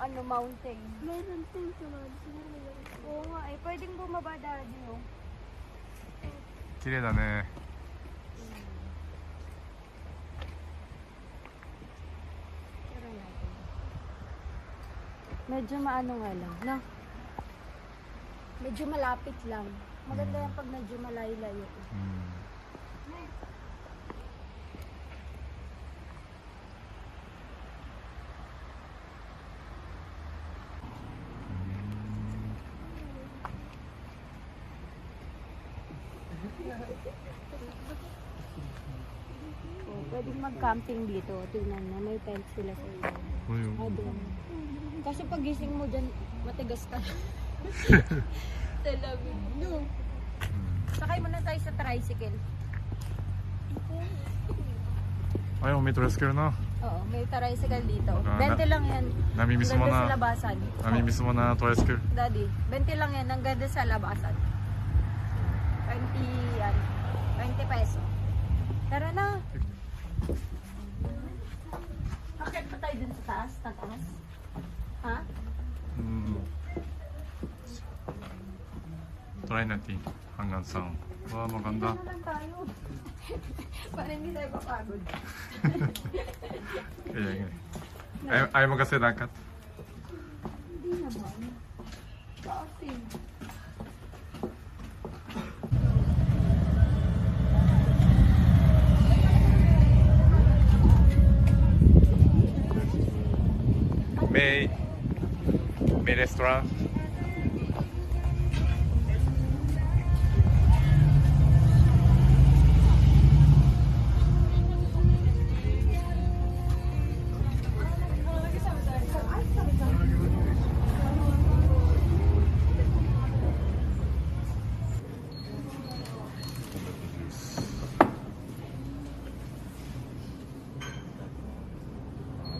ano, mountain. Meron din sa mga Oo nga eh, pwedeng bumaba daddy oh. 綺麗だね。 Tara natin. Medyo maano nga lang, no? Medyo malapit lang. Maganda yan pag medyo malayo-layo. うん。 Oh, pwedeng mag-camping dito. Tingnan na, may tent sila sa iyo. これよ。 Ah, doon. Kaso pag gising mo dyan, matigas ka. Talagang, no. Sakay muna tayo sa tricycle. あれもメトロスケルな。 Oo, may tricycle dito. Ah, 20 lang yan. Namimiss mo Hanggang na. sa labasan. Namimiss mo na tricycle. Daddy, 20 lang yan. Hanggang sa labasan. 20 yan. 20 peso. Tara na. Akit pa tayo dun sa taas? Tataas? Ha? うん。try natin hanggang saan. Wah, maganda. Dito na lang tayo. Para hindi tayo papagod. Kaya nga. Ayaw mo kasi langkat. Hindi naman. Kasi. May restaurant.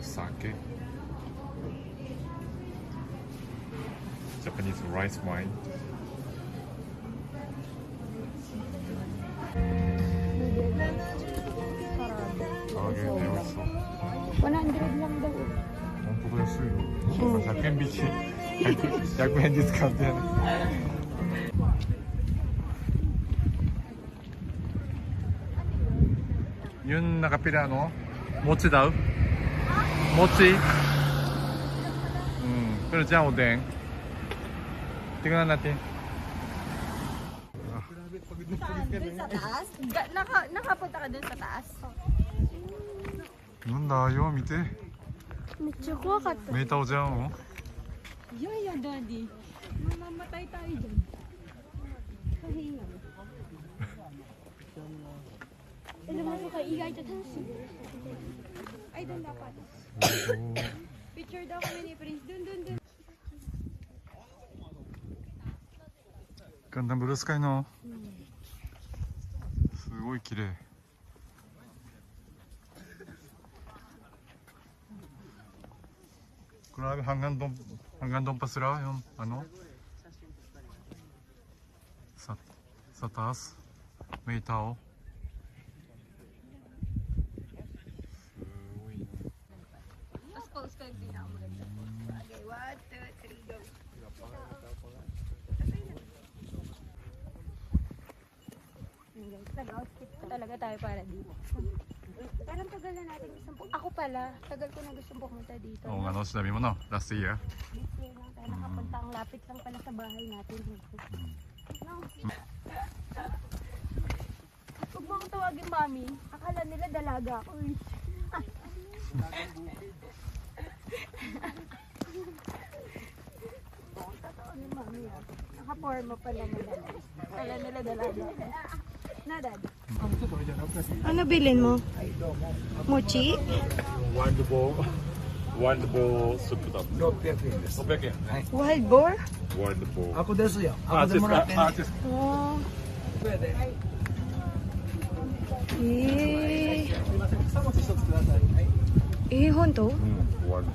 Sake. Japanese rice wine. Karageね、美味しそう。 100 lang daw. 本当だ、安いよ。100円引き。100円ディスカウントやね。Yun nakapila ano? Mochi daw? Mochi? Pero dyan odeng. Tingnan natin. Saan? Dun sa taas? Nakapunta ka dun sa taas? Nanda, yo, mite. めっちゃ怖かった。 May tao dyan, oh. Yaya, daddy. Mamamatay tayo dyan. Kahinga. でもなんか意外と楽しい。 Ay, dun dapat. Picture daw kami ni Prince. Dun. Ganda blue sky no. すごい綺麗。Grabe, hanggang doon pa sila yung ano? Sa taas. May tao. Tapos pause ko yung pinakamaganda. Okay, 1, 2, 3, go. Nag-outfit pa talaga tayo para dito. Parang tagal na natin gusto ako pala, tagal ko na gusto pumunta dito. Oo nga no, sinabi mo no, last year. Kasi lang tayo nakapunta, ang lapit lang pala sa bahay natin. No? Huwag mo akong tawagin mami, akala nila dalaga ako eh. Totoo ni mami ah. Naka-forma pala nila. Akala nila dalaga ako. Na dad. Ano bilin mo? Mochi? Wild boar soupだ。600円。 Wild boar? Wild boar。 ako desuよ。 あ、ako です de か。 muratte あ、ですか。 Oh. Honto? うん、ワイル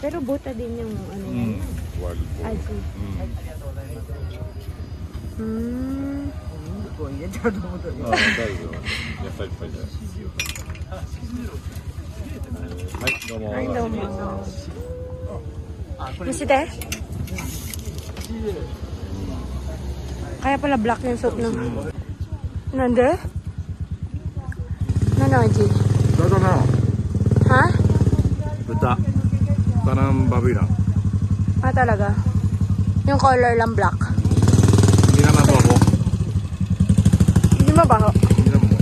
Pero buta din yung ano ド。う yan. ん、ワイルド。 I see. うん。 Hmm. こう入れちゃうと思ったよ。あ、大丈夫。野菜いっぱいで。はいどうも Ay, daw mo. Masite? Kaya pala black yung soup no? Nande? Nanaji? 豚だな Ha? 豚豚なんバビラ Ah, talaga? Yung color lang black. hindi naman babo Hindi mabaho. hindi naman mo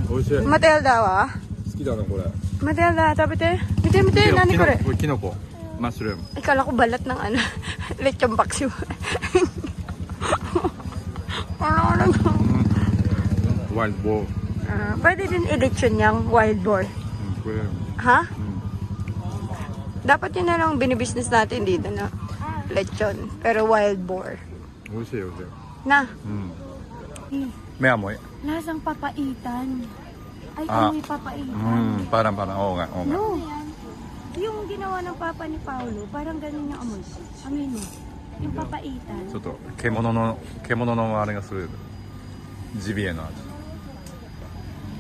美味しい Matilda wa? 好きだなこれ Matilda, tapite. Mite, nani ko re? これキノコマッシュルーム Ikala ko balat ng ano. Lechong paksiw. Ano? ワイルドボール Pwede din i-lechon niyang wild boar. これ Ha? Dapat yun na lang binibusiness natin dito na lechon. Pero wild boar. 美味しいよ美味しい Na, 目はもう lasang papaitan. Ay, Ah. amoy papaitan. parang oo nga No. Yung ginawa ng papa ni Paolo, parang ganun yung amoy. Amoy mo. Yung papaitan. ちょっと獣のあれがするジビエの味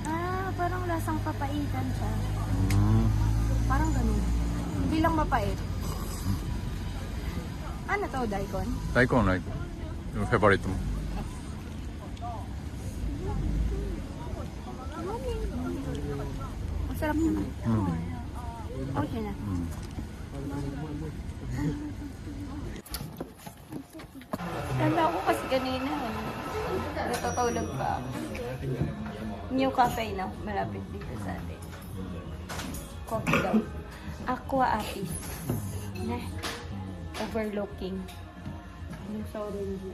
Ah, parang lasang papaitan siya. Parang ganun. Hindi lang mapait. Ano to, daikon? 大根フェバリットも Masarap naman. Okay na. Tanda ko kasi kanina. Natutulog pa ako. New cafe na. Malapit dito sa atin. Coffee daw. Aqua Apis. Na. Overlooking. Yung sa orange.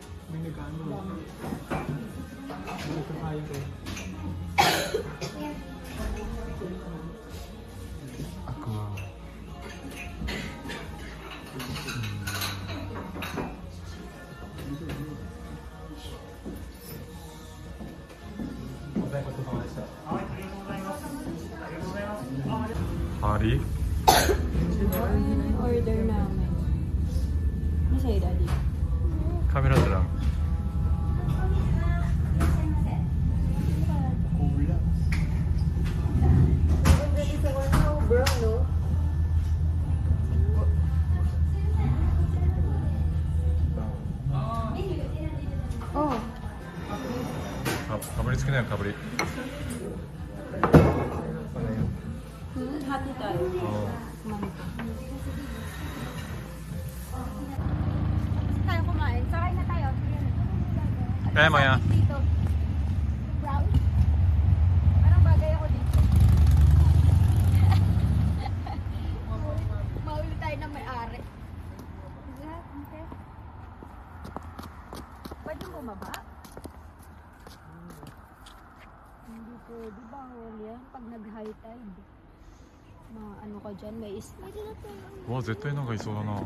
Hari Order namin. Ano sa'yo, Daddy? カメラじゃん Oh. かぶりつきなよかぶり Hati tayo. Tayo kumain. Sakay na tayo. Eh Maya Dito. Brown? Parang bagay ako dito. Mauli tayo na may-ari. Okay. Pwede bumaba? Hindi pwede ba? Yan pag nag-high tide. Ano ka dyan? May isla. うわ絶対なんかいそうだな